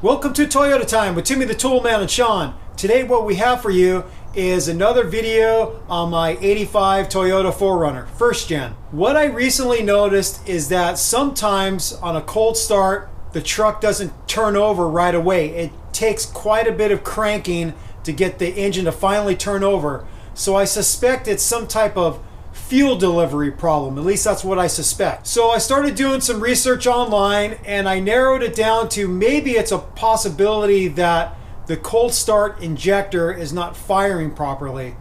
Welcome to Toyota Time with Timmy the Toolman and Sean. Today what we have for you is another video on my 85 Toyota 4Runner, first gen. What I recently noticed is that sometimes on a cold start, the truck doesn't turn over right away. It takes quite a bit of cranking to get the engine to finally turn over. So I suspect it's some type of fuel delivery problem. At least that's what I suspect. So I started doing some research online and I narrowed it down to maybe it's a possibility that the cold start injector is not firing properly.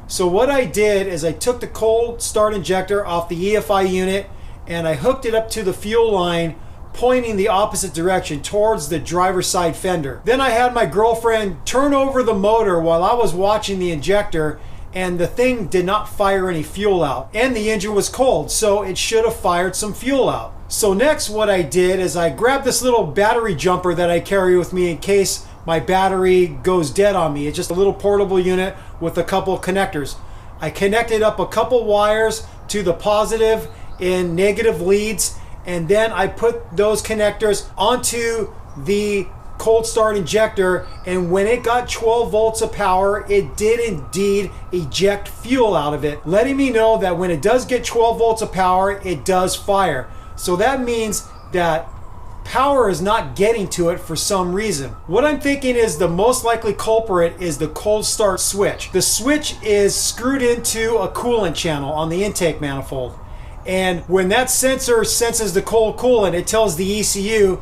So what I did is I took the cold start injector off the EFI unit and I hooked it up to the fuel line, pointing the opposite direction towards the driver's side fender. Then I had my girlfriend turn over the motor while I was watching the injector, and the thing did not fire any fuel out, and the engine was cold, so it should have fired some fuel out. So next what I did is I grabbed this little battery jumper that I carry with me in case my battery goes dead on me. It's just a little portable unit with a couple connectors. I connected up a couple wires to the positive and negative leads, and then I put those connectors onto the cold start injector, and when it got 12 volts of power, it did indeed eject fuel out of it, letting me know that when it does get 12 volts of power, it does fire. So that means that power is not getting to it for some reason. What I'm thinking is the most likely culprit is the cold start switch. The switch is screwed into a coolant channel on the intake manifold, and when that sensor senses the cold coolant, it tells the ECU,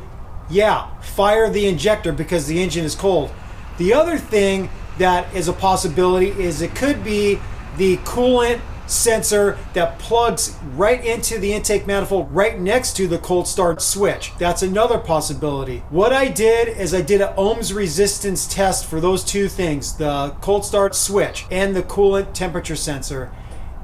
yeah, fire the injector because the engine is cold. The other thing that is a possibility is it could be the coolant sensor that plugs right into the intake manifold right next to the cold start switch. That's another possibility. What I did is I did an ohms resistance test for those two things, the cold start switch and the coolant temperature sensor.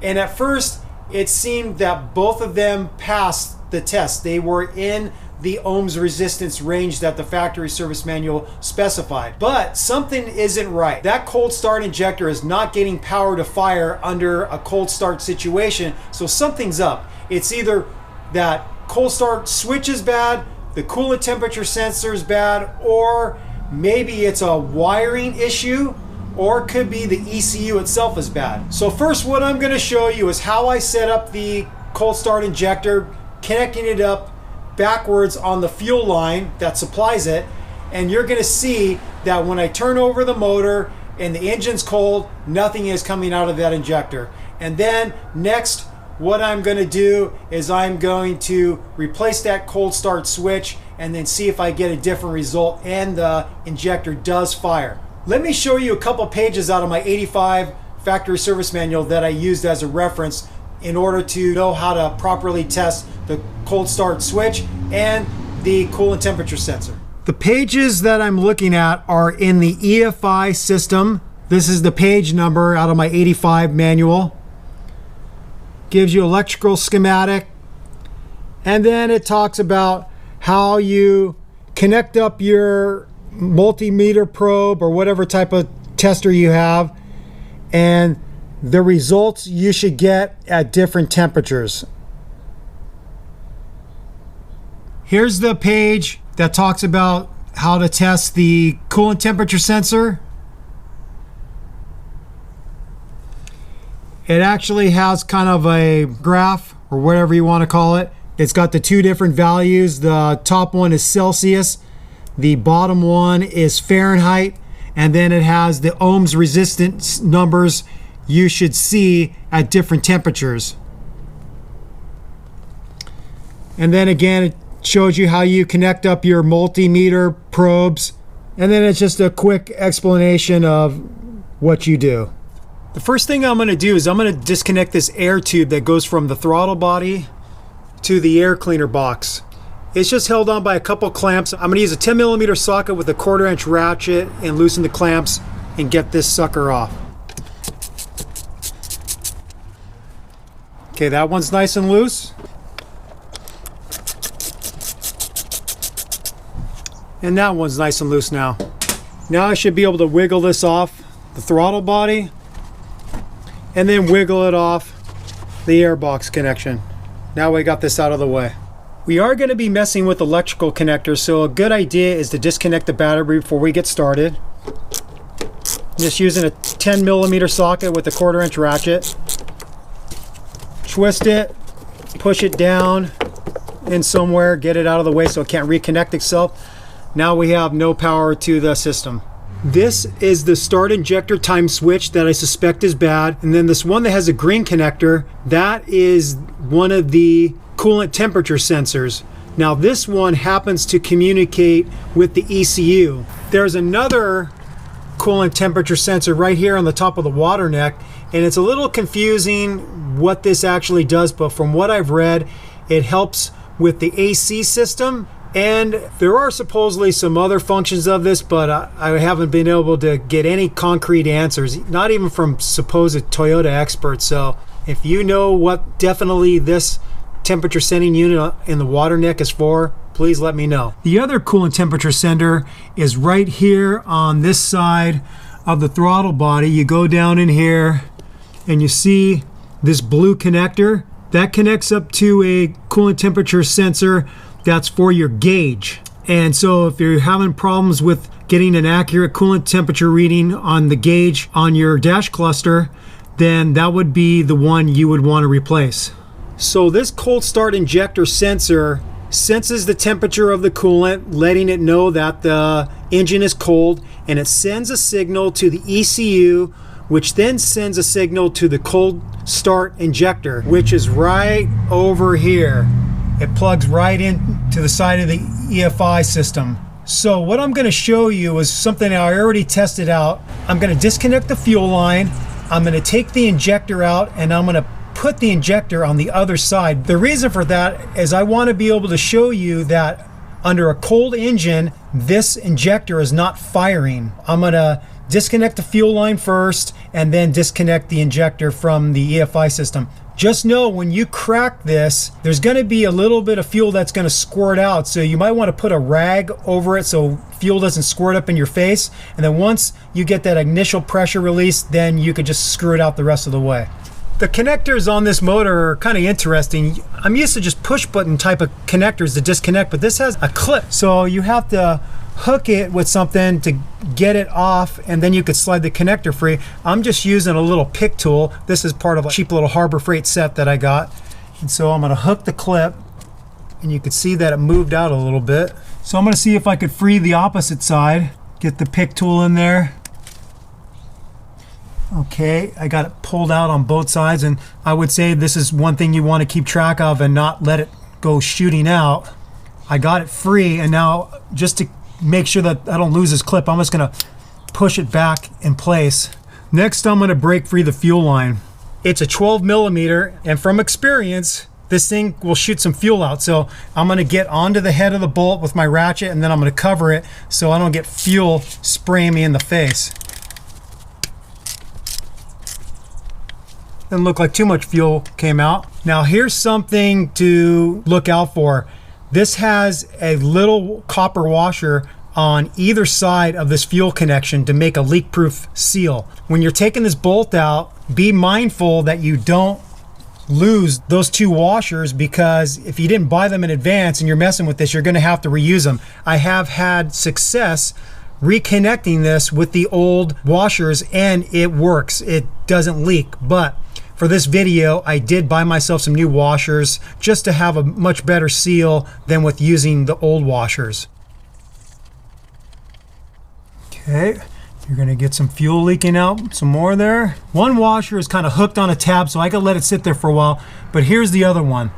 And at first it seemed that both of them passed the test. They were in the ohms resistance range that the factory service manual specified. But something isn't right. That cold start injector is not getting power to fire under a cold start situation, so something's up. It's either that cold start switch is bad, the coolant temperature sensor is bad, or maybe it's a wiring issue, or it could be the ECU itself is bad. So first what I'm going to show you is how I set up the cold start injector, connecting it up backwards on the fuel line that supplies it, and you're going to see that when I turn over the motor and the engine's cold, nothing is coming out of that injector. And then next what I'm going to do is I'm going to replace that cold start switch and then see if I get a different result and the injector does fire. Let me show you a couple pages out of my 85 factory service manual that I used as a reference in order to know how to properly test the cold start switch and the coolant temperature sensor. The pages that I'm looking at are in the EFI system. This is the page number out of my 85 manual. Gives you electrical schematic, and then it talks about how you connect up your multimeter probe or whatever type of tester you have, and the results you should get at different temperatures. Here's the page that talks about how to test the coolant temperature sensor. It actually has kind of a graph or whatever you want to call it. It's got the two different values. The top one is Celsius, the bottom one is Fahrenheit, and then it has the ohms resistance numbers you should see at different temperatures. And then again, it shows you how you connect up your multimeter probes, and then it's just a quick explanation of what you do. The first thing I'm going to do is I'm going to disconnect this air tube that goes from the throttle body to the air cleaner box. It's just held on by a couple clamps. I'm going to use a 10mm socket with a 1/4 inch ratchet and loosen the clamps and get this sucker off. Okay, that one's nice and loose. And that one's nice and loose now. Now I should be able to wiggle this off the throttle body and then wiggle it off the airbox connection. Now we got this out of the way. We are going to be messing with electrical connectors, so a good idea is to disconnect the battery before we get started. Just using a 10mm socket with a 1/4" ratchet. Twist it, push it down in somewhere, get it out of the way so it can't reconnect itself. Now we have no power to the system. This is the start injector time switch that I suspect is bad. And then this one that has a green connector, that is one of the coolant temperature sensors. Now this one happens to communicate with the ECU. There's another coolant temperature sensor right here on the top of the water neck, and it's a little confusing what this actually does, but from what I've read, it helps with the AC system. And there are supposedly some other functions of this, but I haven't been able to get any concrete answers, not even from supposed Toyota experts. So if you know what definitely this temperature sending unit in the water neck is for, please let me know. The other coolant temperature sender is right here on this side of the throttle body. You go down in here and you see this blue connector. That connects up to a coolant temperature sensor that's for your gauge. And so if you're having problems with getting an accurate coolant temperature reading on the gauge on your dash cluster, then that would be the one you would want to replace. So this cold start injector sensor senses the temperature of the coolant, letting it know that the engine is cold, and it sends a signal to the ECU, which then sends a signal to the cold start injector, which is right over here. It plugs right into the side of the EFI system. So what I'm going to show you is something I already tested out. I'm going to disconnect the fuel line. I'm going to take the injector out, and I'm going to put the injector on the other side. The reason for that is I want to be able to show you that under a cold engine, this injector is not firing. I'm going to disconnect the fuel line first and then disconnect the injector from the EFI system. Just know when you crack this, there's going to be a little bit of fuel that's going to squirt out. So you might want to put a rag over it so fuel doesn't squirt up in your face. And then once you get that initial pressure release, then you could just screw it out the rest of the way. The connectors on this motor are kind of interesting. I'm used to just push button type of connectors to disconnect, but this has a clip. So you have to hook it with something to get it off, and then you could slide the connector free. I'm just using a little pick tool. This is part of a cheap little Harbor Freight set that I got. And so I'm gonna hook the clip, and you can see that it moved out a little bit. So I'm gonna see if I could free the opposite side. Get the pick tool in there. Okay, I got it pulled out on both sides, and I would say this is one thing you want to keep track of and not let it go shooting out. I got it free, and now just to make sure that I don't lose this clip, I'm just going to push it back in place. Next, I'm going to break free the fuel line. It's a 12mm, and from experience, this thing will shoot some fuel out. So I'm going to get onto the head of the bolt with my ratchet, and then I'm going to cover it so I don't get fuel spraying me in the face. Didn't look like too much fuel came out. Now here's something to look out for. This has a little copper washer on either side of this fuel connection to make a leak-proof seal. When you're taking this bolt out, be mindful that you don't lose those two washers, because if you didn't buy them in advance and you're messing with this, you're going to have to reuse them. I have had success reconnecting this with the old washers, and it works. It doesn't leak. But for this video, I did buy myself some new washers just to have a much better seal than with using the old washers. Okay, you're gonna get some fuel leaking out, some more there. One washer is kind of hooked on a tab, so I could let it sit there for a while, but here's the other one.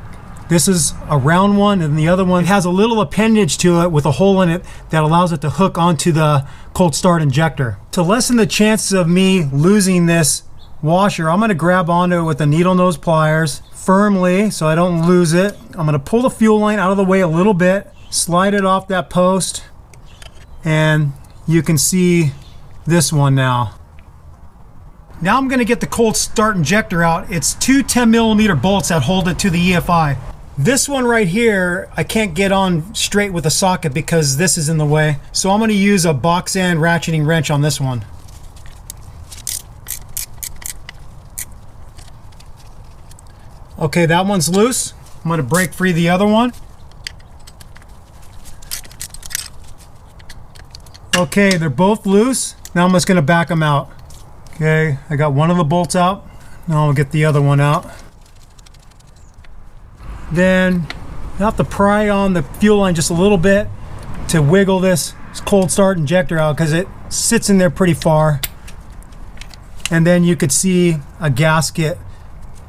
This is a round one, and the other one has a little appendage to it with a hole in it that allows it to hook onto the cold start injector. To lessen the chances of me losing this washer, I'm going to grab onto it with the needle nose pliers firmly so I don't lose it. I'm going to pull the fuel line out of the way a little bit, slide it off that post, and you can see this one now. Now I'm going to get the cold start injector out. It's two 10mm bolts that hold it to the EFI. This one right here, I can't get on straight with a socket because this is in the way. So I'm going to use a box end ratcheting wrench on this one. Okay, that one's loose. I'm going to break free the other one. Okay, they're both loose. Now I'm just going to back them out. Okay, I got one of the bolts out. Now I'll get the other one out. Then you have to pry on the fuel line just a little bit to wiggle this cold start injector out, because it sits in there pretty far. And then you could see a gasket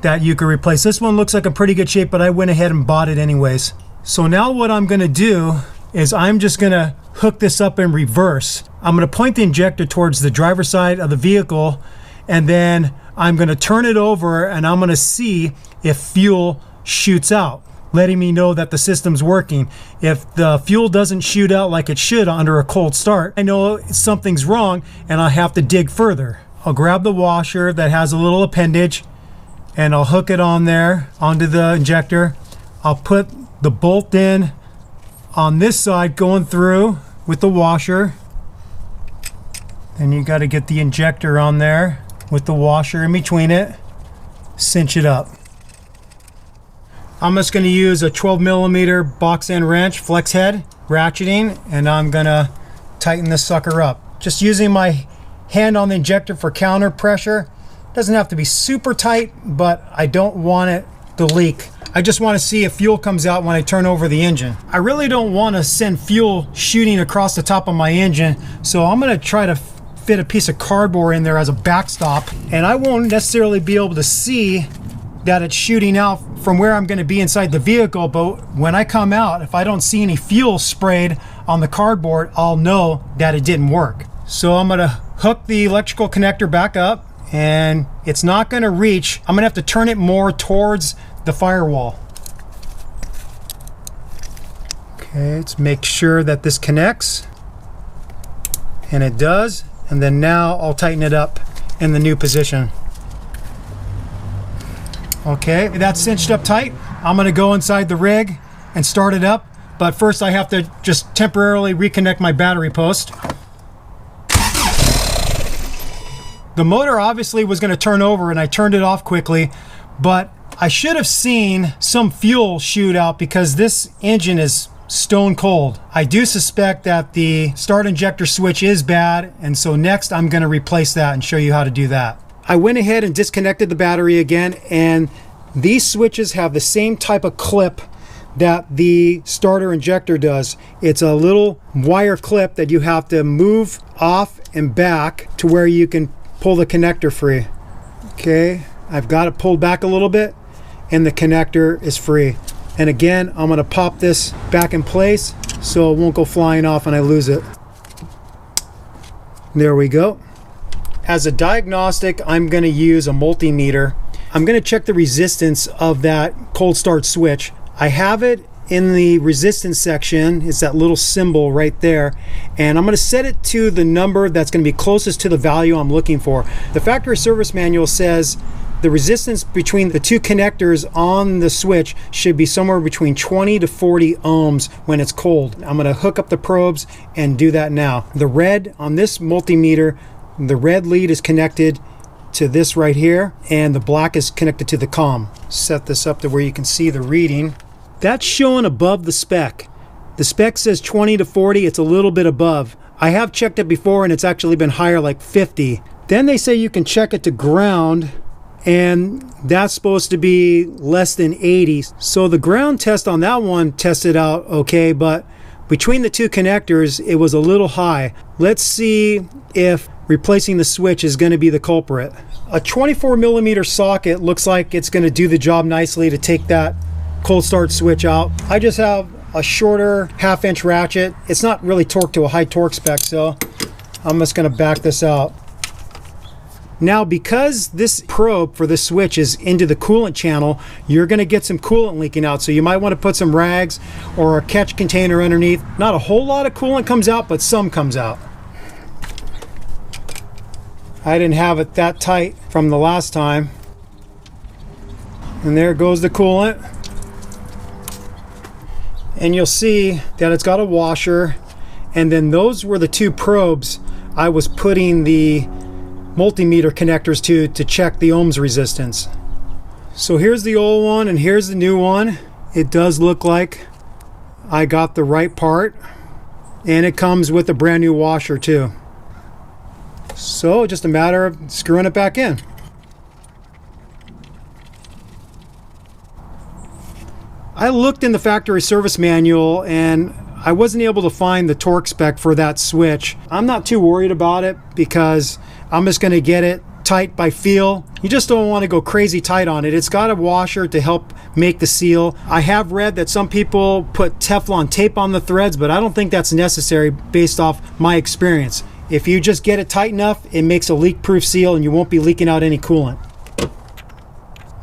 that you could replace. This one looks like a pretty good shape, but I went ahead and bought it anyways. So now what I'm going to do is I'm just going to hook this up in reverse. I'm going to point the injector towards the driver's side of the vehicle, and then I'm going to turn it over and I'm going to see if fuel shoots out, letting me know that the system's working. If the fuel doesn't shoot out like it should under a cold start, I know something's wrong and I have to dig further. I'll grab the washer that has a little appendage and I'll hook it on there onto the injector. I'll put the bolt in on this side going through with the washer. Then you got to get the injector on there with the washer in between it. Cinch it up. I'm just going to use a 12mm box end wrench, flex head, ratcheting, and I'm going to tighten this sucker up. Just using my hand on the injector for counter pressure. Doesn't have to be super tight, but I don't want it to leak. I just want to see if fuel comes out when I turn over the engine. I really don't want to send fuel shooting across the top of my engine, so I'm going to try to fit a piece of cardboard in there as a backstop, and I won't necessarily be able to see that it's shooting out from where I'm going to be inside the vehicle, but when I come out, if I don't see any fuel sprayed on the cardboard, I'll know that it didn't work. So I'm going to hook the electrical connector back up, and it's not going to reach. I'm going to have to turn it more towards the firewall. Okay, let's make sure that this connects, and it does. And then now I'll tighten it up in the new position. Okay, that's cinched up tight. I'm going to go inside the rig and start it up, but first I have to just temporarily reconnect my battery post. The motor obviously was going to turn over and I turned it off quickly, but I should have seen some fuel shoot out because this engine is stone cold. I do suspect that the start injector switch is bad, and so next I'm going to replace that and show you how to do that. I went ahead and disconnected the battery again, and these switches have the same type of clip that the starter injector does. It's a little wire clip that you have to move off and back to where you can pull the connector free. Okay, I've got it pulled back a little bit and the connector is free. And again, I'm going to pop this back in place so it won't go flying off and I lose it. There we go. As a diagnostic, I'm going to use a multimeter. I'm going to check the resistance of that cold start switch. I have it in the resistance section. It's that little symbol right there, and I'm going to set it to the number that's going to be closest to the value I'm looking for. The factory service manual says the resistance between the two connectors on the switch should be somewhere between 20 to 40 ohms when it's cold. I'm going to hook up the probes and do that now. The red on this multimeter, the red lead is connected to this right here, and the black is connected to the COM. Set this up to where you can see the reading. That's showing above the spec. The spec says 20 to 40, it's a little bit above. I have checked it before and it's actually been higher, like 50. Then they say you can check it to ground, and that's supposed to be less than 80. So the ground test on that one tested out okay, but between the two connectors, it was a little high. Let's see if replacing the switch is going to be the culprit. A 24mm socket looks like it's going to do the job nicely to take that cold start switch out. I just have a shorter 1/2 inch ratchet. It's not really torqued to a high torque spec, so I'm just going to back this out. Now, because this probe for this switch is into the coolant channel, you're going to get some coolant leaking out. So you might want to put some rags or a catch container underneath. Not a whole lot of coolant comes out, but some comes out. I didn't have it that tight from the last time. And there goes the coolant. And you'll see that it's got a washer. And then those were the two probes I was putting the multimeter connectors to check the ohms resistance. So here's the old one and here's the new one. It does look like I got the right part. and it comes with a brand new washer too. So just a matter of screwing it back in. I looked in the factory service manual and I wasn't able to find the torque spec for that switch. I'm not too worried about it because I'm just going to get it tight by feel. You just don't want to go crazy tight on it. It's got a washer to help make the seal. I have read that some people put Teflon tape on the threads, but I don't think that's necessary based off my experience. If you just get it tight enough, it makes a leak-proof seal and you won't be leaking out any coolant.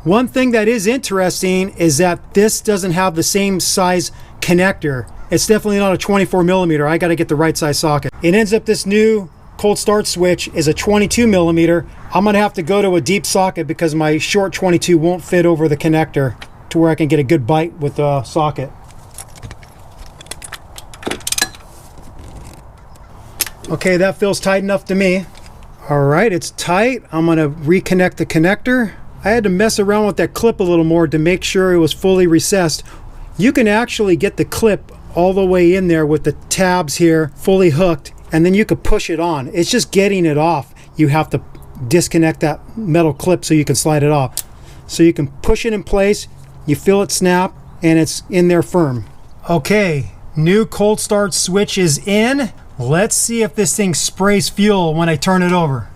One thing that is interesting is that this doesn't have the same size connector. It's definitely not a 24 millimeter. I got to get the right size socket. It ends up this new cold start switch is a 22 millimeter. I'm going to have to go to a deep socket because my short 22 won't fit over the connector to where I can get a good bite with the socket. Okay, that feels tight enough to me. All right, it's tight. I'm going to reconnect the connector. I had to mess around with that clip a little more to make sure it was fully recessed. You can actually get the clip all the way in there with the tabs here fully hooked, and then you could push it on. It's just getting it off. You have to disconnect that metal clip so you can slide it off. So you can push it in place, you feel it snap, and it's in there firm. Okay, new cold start switch is in. Let's see if this thing sprays fuel when I turn it over.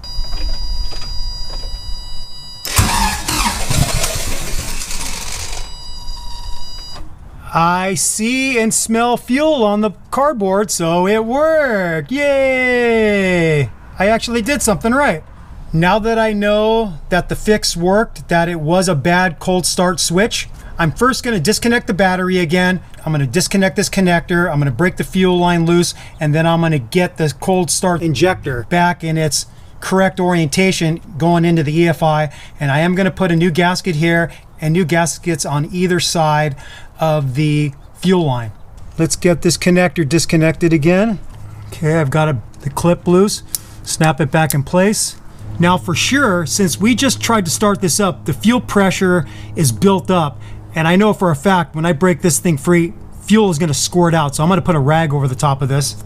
I see and smell fuel on the cardboard, so it worked. Yay! I actually did something right. Now that I know that the fix worked, that it was a bad cold start switch, I'm first going to disconnect the battery again. I'm going to disconnect this connector. I'm going to break the fuel line loose, and then I'm going to get the cold start injector back in its correct orientation going into the EFI. And I am going to put a new gasket here and new gaskets on either side of the fuel line. Let's get this connector disconnected again. Okay, I've got the clip loose. Snap it back in place. Now for sure, since we just tried to start this up, the fuel pressure is built up. And I know for a fact when I break this thing free, fuel is going to squirt out. So I'm going to put a rag over the top of this.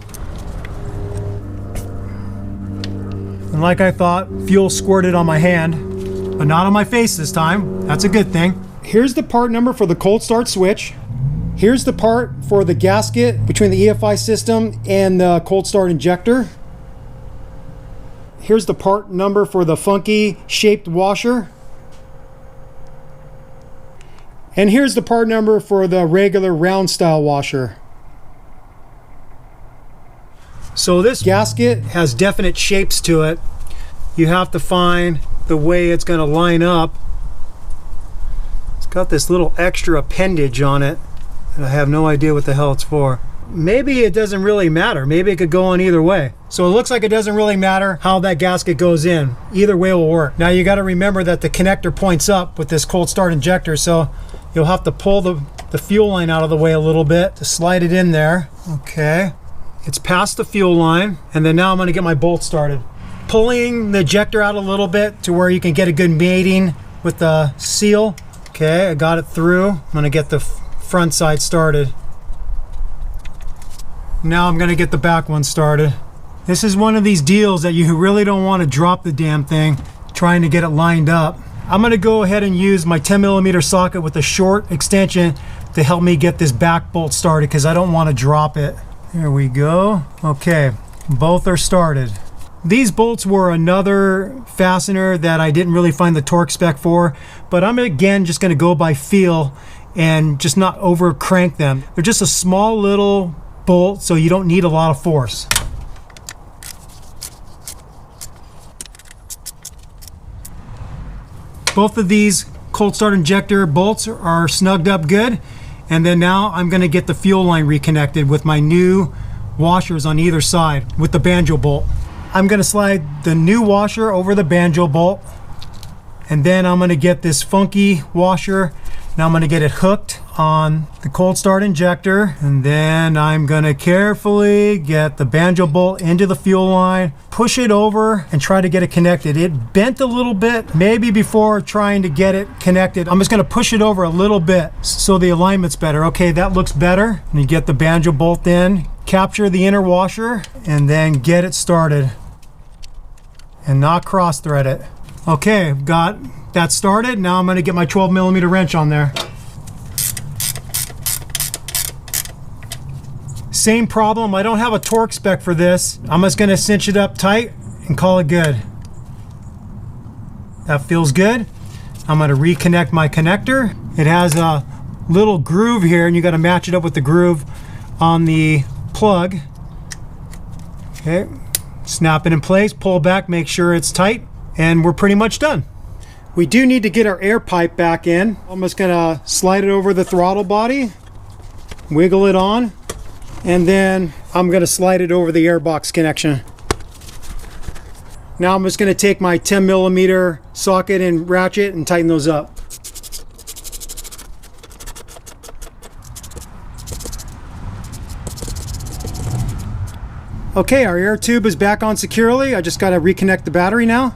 And like I thought, fuel squirted on my hand, but not on my face this time. That's a good thing. Here's the part number for the cold start switch. Here's the part for the gasket between the EFI system and the cold start injector. Here's the part number for the funky shaped washer. And here's the part number for the regular round style washer. So this gasket has definite shapes to it. You have to find the way it's going to line up. It's got this little extra appendage on it, and I have no idea what the hell it's for. Maybe it doesn't really matter. Maybe it could go on either way. So it looks like it doesn't really matter how that gasket goes in. Either way will work. Now you got to remember that the connector points up with this cold start injector, so you'll have to pull the fuel line out of the way a little bit to slide it in there. Okay, it's past the fuel line, and then now I'm going to get my bolt started. Pulling the ejector out a little bit to where you can get a good mating with the seal. Okay, I got it through. I'm going to get the front side started. Now I'm going to get the back one started. This is one of these deals that you really don't want to drop the damn thing trying to get it lined up. I'm going to go ahead and use my 10 millimeter socket with a short extension to help me get this back bolt started because I don't want to drop it. There we go. Okay, both are started. These bolts were another fastener that I didn't really find the torque spec for, but I'm again just going to go by feel and just not over crank them. They're just a small little bolt, so you don't need a lot of force. Both of these cold start injector bolts are snugged up good, and then now I'm going to get the fuel line reconnected with my new washers on either side with the banjo bolt. I'm going to slide the new washer over the banjo bolt, and then I'm going to get this funky washer. Now I'm going to get it hooked on the cold start injector, and then I'm going to carefully get the banjo bolt into the fuel line, push it over, and try to get it connected. It bent a little bit, maybe before trying to get it connected. I'm just going to push it over a little bit so the alignment's better. Okay, that looks better. And you get the banjo bolt in, capture the inner washer and then get it started and not cross thread it. Okay, I've got that started. Now I'm going to get my 12mm wrench on there. Same problem, I don't have a torque spec for this. I'm just going to cinch it up tight and call it good. That feels good. I'm going to reconnect my connector. It has a little groove here and you got to match it up with the groove on the plug. Okay, snap it in place, pull back, make sure it's tight, and we're pretty much done. We do need to get our air pipe back in. I'm just going to slide it over the throttle body, wiggle it on, and then I'm going to slide it over the airbox connection. Now I'm just going to take my 10mm socket and ratchet and tighten those up. Okay, our air tube is back on securely. I just got to reconnect the battery now.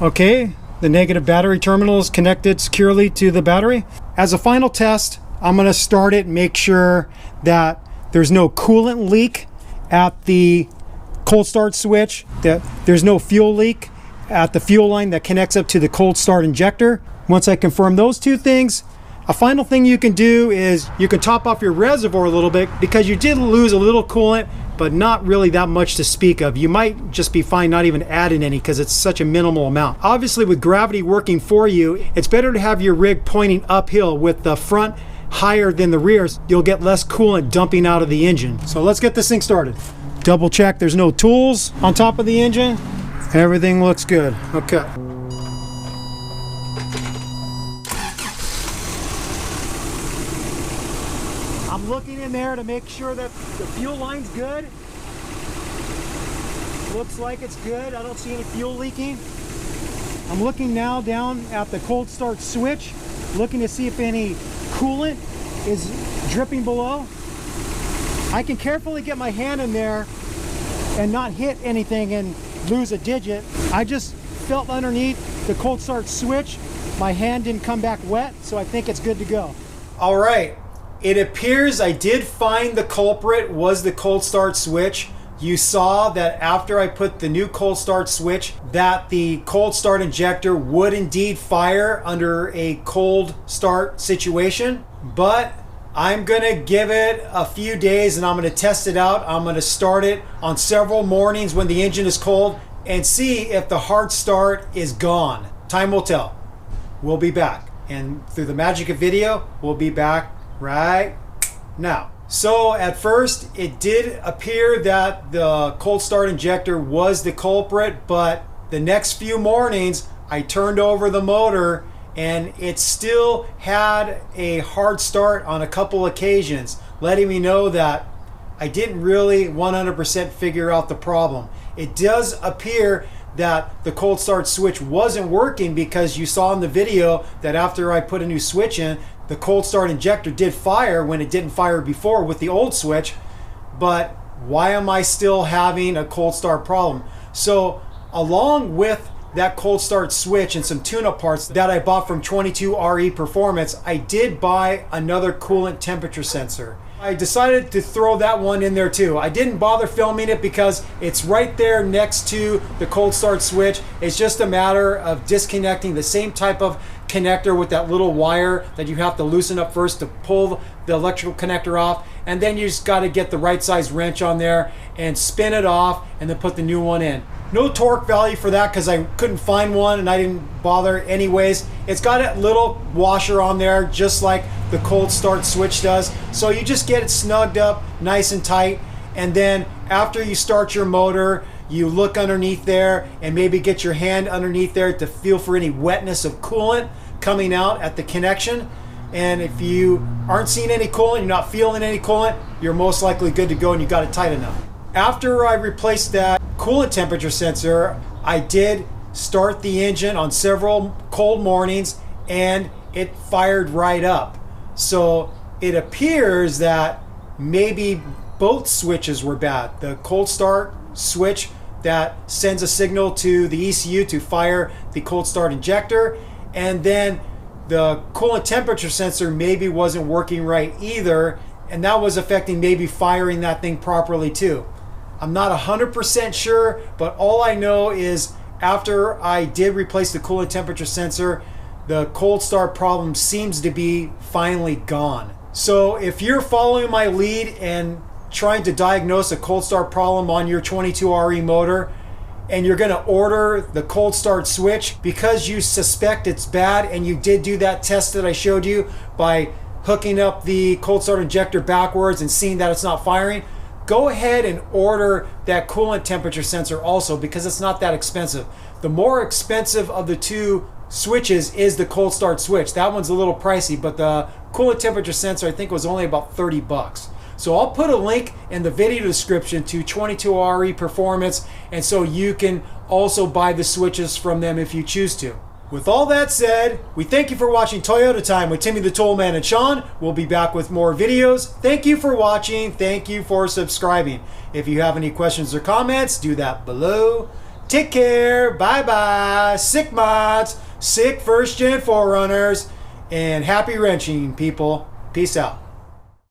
Okay, the negative battery terminal is connected securely to the battery. As a final test, I'm going to start it and make sure that there's no coolant leak at the cold start switch, that there's no fuel leak at the fuel line that connects up to the cold start injector. Once I confirm those two things, a final thing you can do is you can top off your reservoir a little bit because you did lose a little coolant, but not really that much to speak of. You might just be fine not even adding any because it's such a minimal amount. Obviously, with gravity working for you, it's better to have your rig pointing uphill with the front higher than the rears. You'll get less coolant dumping out of the engine. So let's get this thing started. Double check there's no tools on top of the engine. Everything looks good. Okay. I'm looking in there to make sure that the fuel line's good. Looks like it's good. I don't see any fuel leaking. I'm looking now down at the cold start switch, looking to see if any coolant is dripping below. I can carefully get my hand in there and not hit anything and lose a digit. I just felt underneath the cold start switch. My hand didn't come back wet, so I think it's good to go. All right. It appears I did find the culprit was the cold start switch. You saw that after I put the new cold start switch that the cold start injector would indeed fire under a cold start situation, but I'm gonna give it a few days and I'm gonna test it out. I'm gonna start it on several mornings when the engine is cold and see if the hard start is gone. Time will tell. We'll be back, and through the magic of video, we'll be back right now. So at first it did appear that the cold start injector was the culprit, but the next few mornings I turned over the motor and it still had a hard start on a couple occasions, letting me know that I didn't really 100% figure out the problem. It does appear that the cold start switch wasn't working because you saw in the video that after I put a new switch in, the cold start injector did fire when it didn't fire before with the old switch. But why am I still having a cold start problem? So along with that cold start switch and some tune-up parts that I bought from 22RE Performance, I did buy another coolant temperature sensor. I decided to throw that one in there too. I didn't bother filming it because it's right there next to the cold start switch. It's just a matter of disconnecting the same type of connector with that little wire that you have to loosen up first to pull the electrical connector off, and then you just got to get the right size wrench on there and spin it off and then put the new one in. No torque value for that because I couldn't find one and I didn't bother anyways. It's got a little washer on there just like the cold start switch does, so you just get it snugged up nice and tight, and then after you start your motor you look underneath there and maybe get your hand underneath there to feel for any wetness of coolant coming out at the connection. And if you aren't seeing any coolant, you're not feeling any coolant, you're most likely good to go and you got it tight enough. After I replaced that coolant temperature sensor, I did start the engine on several cold mornings and it fired right up. So it appears that maybe both switches were bad. The cold start switch that sends a signal to the ECU to fire the cold start injector, and then the coolant temperature sensor maybe wasn't working right either, and that was affecting maybe firing that thing properly too. I'm not 100% sure, but all I know is after I did replace the coolant temperature sensor, the cold start problem seems to be finally gone. So if you're following my lead and trying to diagnose a cold start problem on your 22RE motor, and you're going to order the cold start switch because you suspect it's bad, and you did do that test that I showed you by hooking up the cold start injector backwards and seeing that it's not firing, go ahead and order that coolant temperature sensor also, because it's not that expensive. The more expensive of the two switches is the cold start switch. That one's a little pricey, but the coolant temperature sensor I think was only about 30 bucks. So I'll put a link in the video description to 22RE Performance, and so you can also buy the switches from them if you choose to. With all that said, we thank you for watching Toyota Time with Timmy the Toolman and Sean. We'll be back with more videos. Thank you for watching. Thank you for subscribing. If you have any questions or comments, do that below. Take care. Bye-bye. Sick mods, sick first gen 4Runners, and happy wrenching, people. Peace out.